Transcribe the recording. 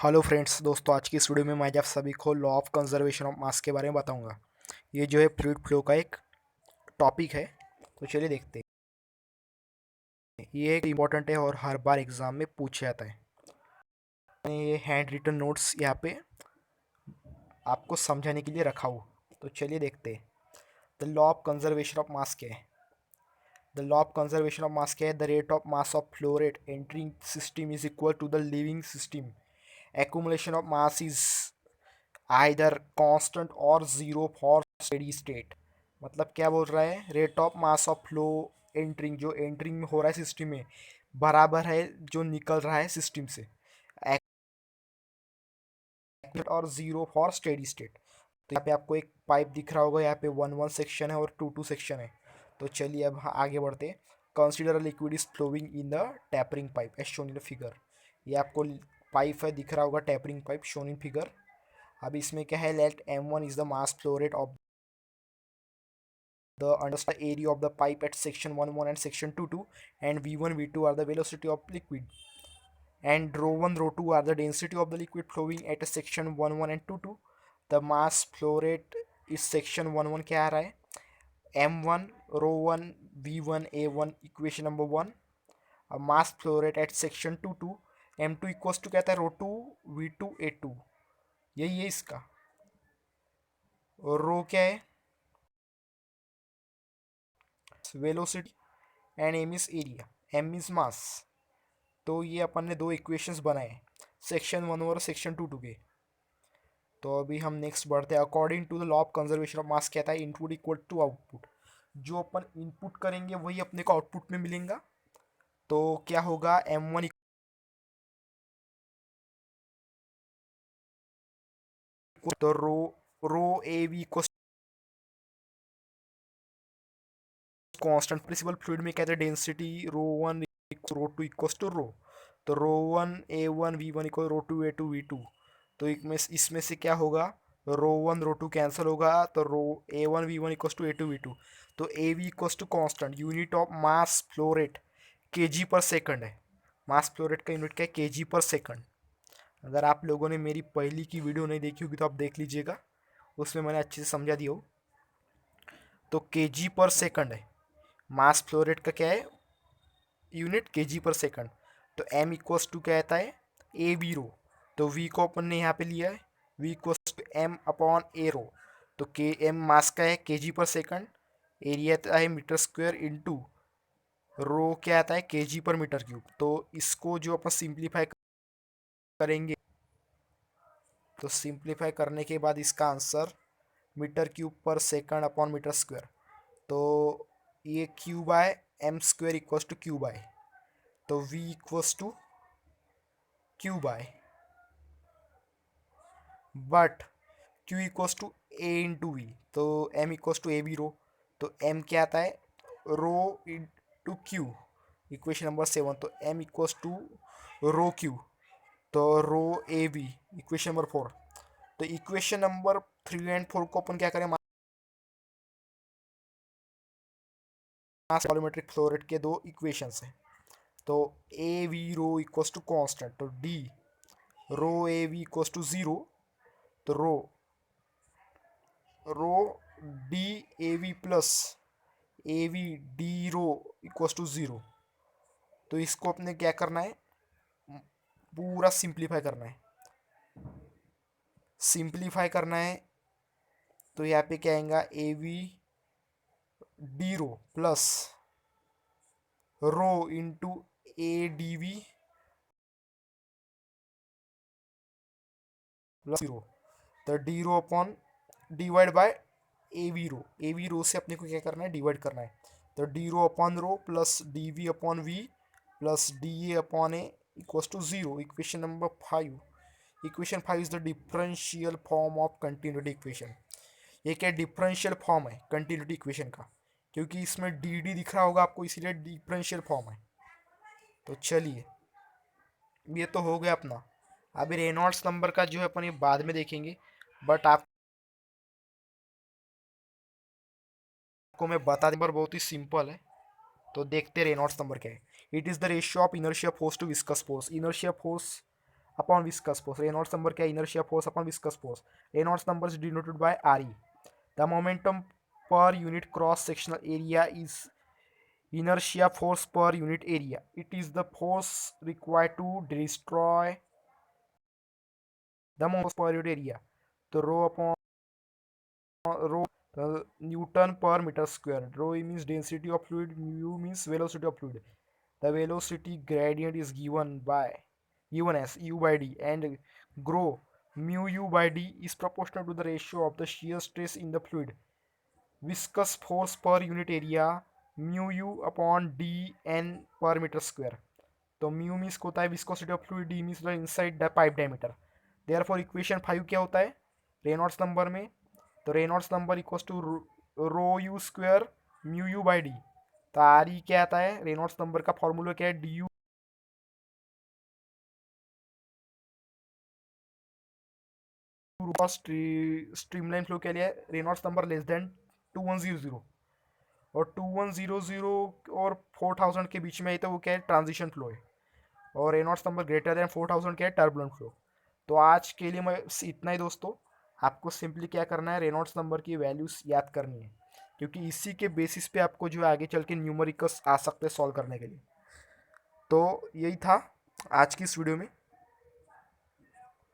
Hello friends दोस्तों, आज की इस वीडियो में मैं आप सभी को लॉ ऑफ कंजर्वेशन ऑफ मास के बारे में बताऊंगा। ये जो है फ्लूइड फ्लो का एक टॉपिक है। तो चलिए देखते हैं। ये एक इम्पॉर्टेंट है और हर बार एग्जाम में पूछा जाता है। मैंने ये हैंड रिटन नोट्स यहाँ पे आपको समझाने के लिए रखा हूँ। तो चलिए देखते हैं। The law of conservation of mass क्या है। The law of conservation of mass क्या है। The rate of mass of flow rate entering system is equal to the living system accumulation of mass is either constant और zero for steady state. मतलब क्या बोल रहा है, rate of mass of flow entering, जो entering में हो रहा है सिस्टम में, बराबर है जो निकल रहा है सिस्टम से, और जीरो फॉर स्टेडी स्टेट। तो यहाँ पे आपको एक पाइप दिख रहा होगा, यहाँ पे 1 1 सेक्शन है और 2 2 सेक्शन है। तो चलिए अब आगे बढ़ते हैं। Consider liquid is flowing in the tapering pipe as shown in the figure. ये आपको पाइप है दिख रहा होगा, tapering pipe shown in figure. अब इसमें क्या है, let m1 is the mass flow rate of the understand area of the pipe at section 1 1 and section 2 2, and v1 v2 are the velocity of liquid, and rho 1 rho 2 are the density of the liquid flowing at a section 1 1 and 2 2. The mass flow rate is section 1 1 क्या आ रहा है, m1 rho 1 v1 a1 equation number 1। अब mass flow rate at section 2 2, m2 equals to कहता है रो 2 v2 a2। यही है इसका। Rho क्या है, velocity, and M is area, M is mass. तो ये अपन ने दो इक्वेशंस बनाए सेक्शन 1 और सेक्शन 2 2 के। तो अभी हम नेक्स्ट बढ़ते हैं। According to the law of conservation of mass कहता है इनपुट इक्वल टू आउटपुट। जो अपन इनपुट करेंगे वही अपने को आउटपुट में मिलेगा। तो क्या होगा, m1 तो रो रो ए वी कांस्टेंट प्रिंसिपल फ्लूइड में कहते हैं density rho 1 rho 2 equals to rho. तो रो 1 a1 v1 इक्वल रो 2 a2 v2। तो इसमें से क्या होगा, रो 1 रो 2 कैंसिल होगा, तो रो a1 v1 equals to a2 v2। तो A V equals to constant, unit of mass flow rate KG per second है। मास फ्लो रेट का यूनिट क्या है, केजी पर सेकंड। अगर आप लोगों ने मेरी पहली की वीडियो नहीं देखी होगी तो आप देख लीजिएगा, उसमें मैंने अच्छे से समझा दिया हो। तो केजी पर सेकंड है। मास फ्लो रेट का क्या है, यूनिट केजी पर सेकंड। तो m इक्वल्स टू क्या आता है, ए वी रो। तो v को अपन ने यहाँ पे लिया है, v equals to m upon a rho. तो के m मास का है केजी पर सेकंड, एरिया आता है मीटर स्क्वायर इंटू रो क्या आता है केजी पर मीटर क्यूब। तो इसको जो अपन सिंप्लीफाई करेंगे, तो सिंप्लीफाई करने के बाद इसका answer metre cube per second upon metre square. तो ये Q by M square equals to Q by, तो v equals to Q by, but q equals to a into V. तो m equals to A V rho. तो m क्या आता है, rho into Q, equation number 7। तो m equals to rho Q, तो rho ए V, equation number 4। तो equation number 3 and 4 को अपन क्या करें, मास वॉल्यूमेट्रिक फ्लो रेट के दो इक्वेशंस हैं। तो A V rho equals to constant, तो D rho A V equals to zero. तो rho rho D A V plus A V D rho equals to zero. तो इसको अपने क्या करना है, पूरा सिंप्लीफाई करना है। सिंप्लीफाई करना है तो यहाँ पे क्या आएगा, A V D rho plus rho into A D V plus zero. तो D rho upon divide by A V rho से अपने को क्या करना है, डिवाइड करना है। तो D rho upon rho plus D V upon V plus D A upon A equals to zero. Equation number 5। Equation 5 is the differential form of continuity equation. ये क्या डिफरेंशियल फॉर्म है कंटिन्यूटी इक्वेशन का, क्योंकि इसमें D D दिख रहा होगा आपको, इसीलिए डिफरेंशियल फॉर्म है। तो चलिए, ये तो हो गया अपना। अभी रेनॉल्ड्स नंबर का जो है अपन ये बाद में देखेंगे, बट आपको मैं बता दूं, पर बहुत ही सिंपल है। तो देखते रेनॉल्ड्स नंबर क्या है। It is the ratio of inertia force to viscous force. Inertia force upon viscous force. Reynolds number क्या है? Inertia force upon viscous force. Reynolds number is denoted by RE. The momentum per unit cross sectional area is inertia force per unit area. It is the force required to destroy the moment per unit area. So rho upon rho, Newton per meter square. Rho means density of fluid, mu means velocity of fluid. The velocity gradient is given as u by d, and grow mu u by d is proportional to the ratio of the shear stress in the fluid. Viscous force per unit area mu u upon d n per meter square. तो mu means होता है viscosity of fluid, D means inside the pipe diameter. Therefore equation 5 क्या होता है Reynolds number में? तो Reynolds number equals to rho U square mu U by D. तो R E क्या आता है? रेनॉल्ड्स नंबर का फॉर्मूला क्या है? डी यू स्ट्रीमलाइन फ्लो के लिए रेनॉल्ड्स नंबर लेस देन 2100 और 2100 और 4000 के बीच में है, तो वो क्या है? ट्रांजिशन फ्लो है. और रेनॉल्ड्स नंबर ग्रेटर देन 4000 क्या है? Turbulent flow. तो आज के लिए मैं इतना ही दोस्तों. आपको सिंपली क्या करना है? रेनॉल्ड्स नंबर की वैल्यूज याद करनी है, क्योंकि इसी के बेसिस पे आपको जो है आगे चल के न्यूमेरिकल्स आ सकते हैं सॉल्व करने के लिए. तो यही था आज की इस वीडियो में.